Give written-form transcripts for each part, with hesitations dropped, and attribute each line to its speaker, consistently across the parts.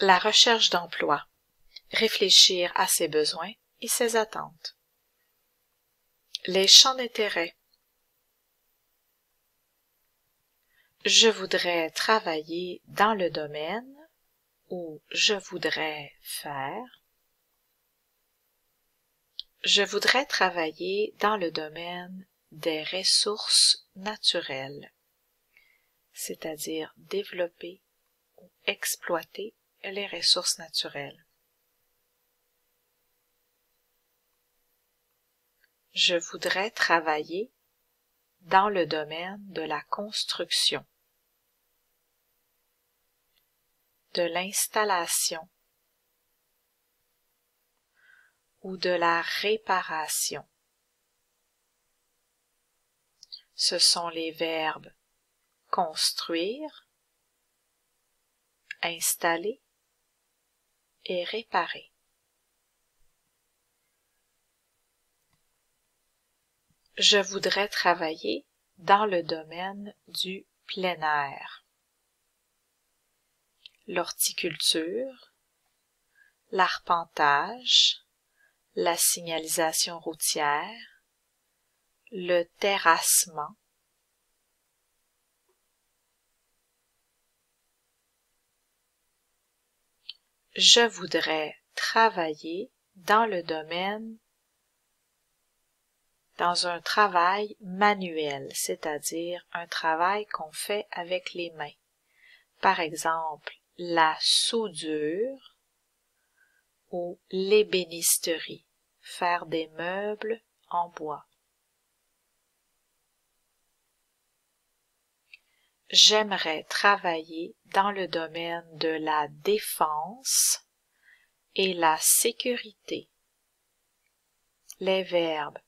Speaker 1: La recherche d'emploi. Réfléchir à ses besoins et ses attentes. Les champs d'intérêt. Je voudrais travailler dans le domaine ou je voudrais faire. Je voudrais travailler dans le domaine des ressources naturelles, c'est-à-dire développer ou exploiter les ressources naturelles. Je voudrais travailler dans le domaine de la construction, de l'installation ou de la réparation. Ce sont les verbes construire, installer et réparer. Je voudrais travailler dans le domaine du plein air, l'horticulture, l'arpentage, la signalisation routière, le terrassement, je voudrais travailler dans le domaine dans un travail manuel, c'est-à-dire un travail qu'on fait avec les mains. Par exemple, la soudure ou l'ébénisterie, faire des meubles en bois. J'aimerais travailler dans le domaine de la défense et la sécurité. Les verbes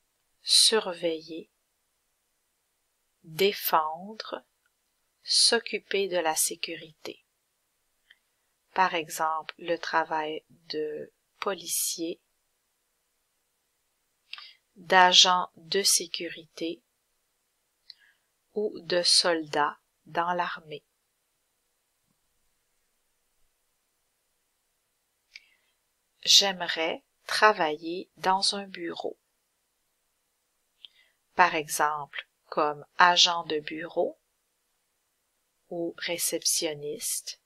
Speaker 1: surveiller, défendre, s'occuper de la sécurité. Par exemple, le travail de policier, d'agent de sécurité ou de soldat dans l'armée. J'aimerais travailler dans un bureau. Par exemple, comme agent de bureau ou réceptionniste,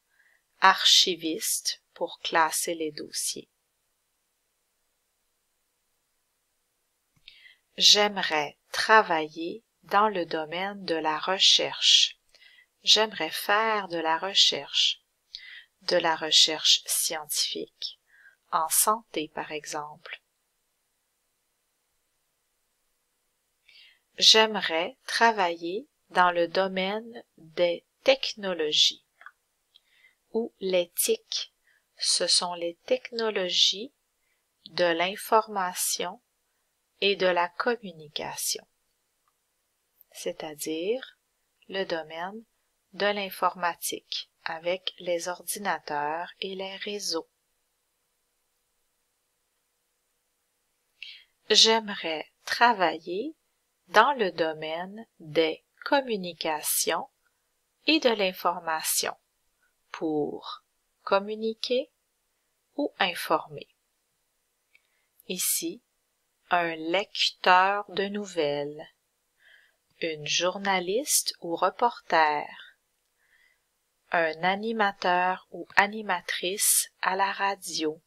Speaker 1: archiviste pour classer les dossiers. J'aimerais travailler dans le domaine de la recherche. J'aimerais faire de la recherche scientifique, en santé par exemple. J'aimerais travailler dans le domaine des technologies ou les TIC. Ce sont les technologies de l'information et de la communication, c'est-à-dire le domaine de l'informatique avec les ordinateurs et les réseaux. J'aimerais travailler dans le domaine des communications et de l'information pour communiquer ou informer. Ici, un lecteur de nouvelles, une journaliste ou reporter, un animateur ou animatrice à la radio.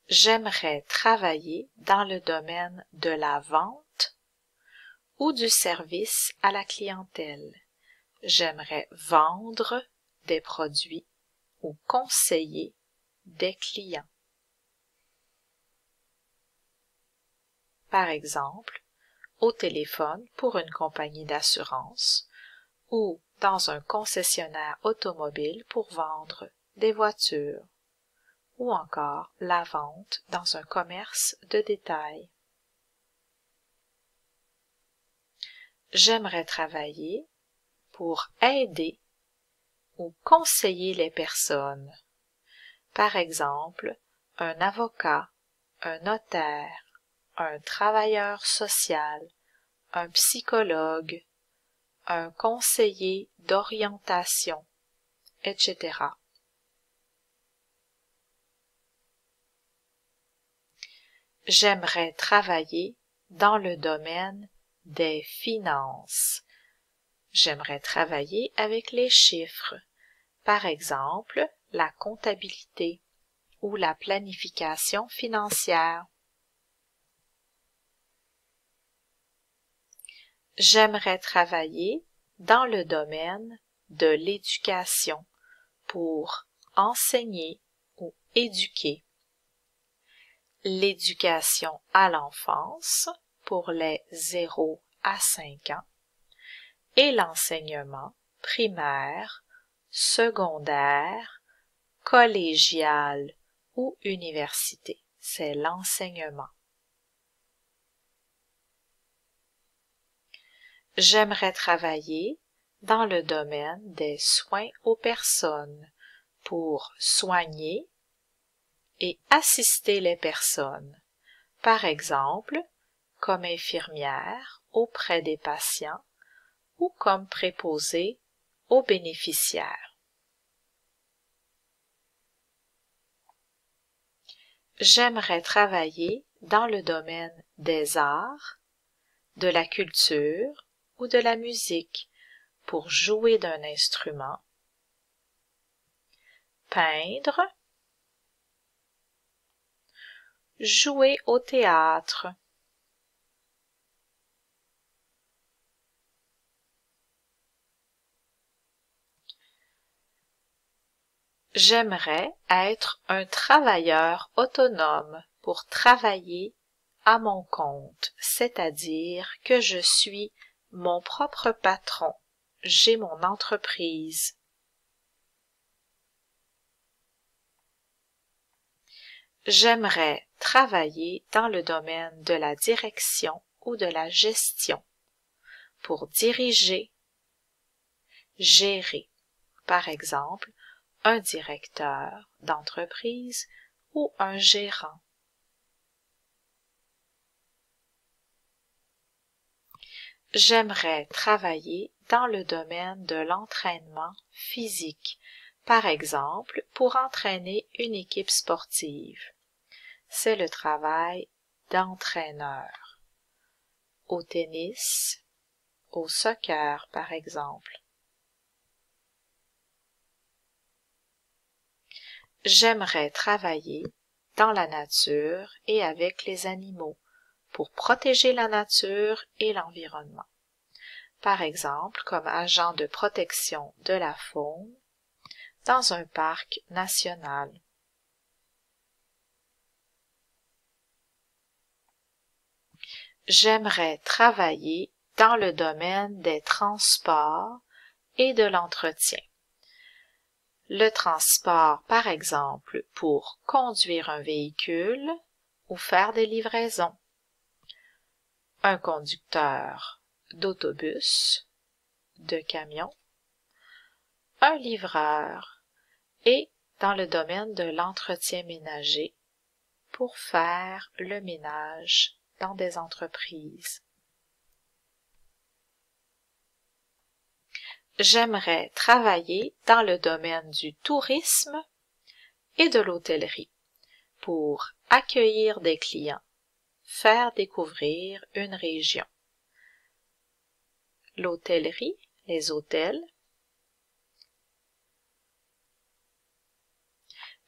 Speaker 1: J'aimerais travailler dans le domaine de la vente ou du service à la clientèle. J'aimerais vendre des produits ou conseiller des clients. Par exemple, au téléphone pour une compagnie d'assurance ou dans un concessionnaire automobile pour vendre des voitures, ou encore la vente dans un commerce de détail. J'aimerais travailler pour aider ou conseiller les personnes. Par exemple, un avocat, un notaire, un travailleur social, un psychologue, un conseiller d'orientation, etc. J'aimerais travailler dans le domaine des finances. J'aimerais travailler avec les chiffres, par exemple la comptabilité ou la planification financière. J'aimerais travailler dans le domaine de l'éducation pour enseigner ou éduquer. L'éducation à l'enfance pour les 0 à 5 ans et l'enseignement primaire, secondaire, collégial ou université. C'est l'enseignement. J'aimerais travailler dans le domaine des soins aux personnes pour soigner et assister les personnes, par exemple comme infirmière auprès des patients ou comme préposé aux bénéficiaires. J'aimerais travailler dans le domaine des arts, de la culture ou de la musique pour jouer d'un instrument, peindre, jouer au théâtre. J'aimerais être un travailleur autonome pour travailler à mon compte, c'est-à-dire que je suis mon propre patron, j'ai mon entreprise. J'aimerais travailler dans le domaine de la direction ou de la gestion pour diriger, gérer, par exemple, un directeur d'entreprise ou un gérant. J'aimerais travailler dans le domaine de l'entraînement physique, par exemple pour entraîner une équipe sportive. C'est le travail d'entraîneur. Au tennis, au soccer par exemple. J'aimerais travailler dans la nature et avec les animaux pour protéger la nature et l'environnement. Par exemple, comme agent de protection de la faune dans un parc national. J'aimerais travailler dans le domaine des transports et de l'entretien. Le transport, par exemple, pour conduire un véhicule ou faire des livraisons. Un conducteur d'autobus, de camion, un livreur et dans le domaine de l'entretien ménager pour faire le ménage dans des entreprises. J'aimerais travailler dans le domaine du tourisme et de l'hôtellerie pour accueillir des clients, faire découvrir une région. L'hôtellerie, les hôtels.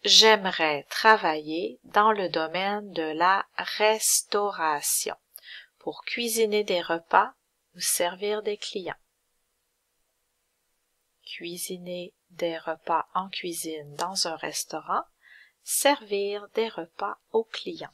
Speaker 1: J'aimerais travailler dans le domaine de la restauration pour cuisiner des repas ou servir des clients. Cuisiner des repas en cuisine dans un restaurant, servir des repas aux clients.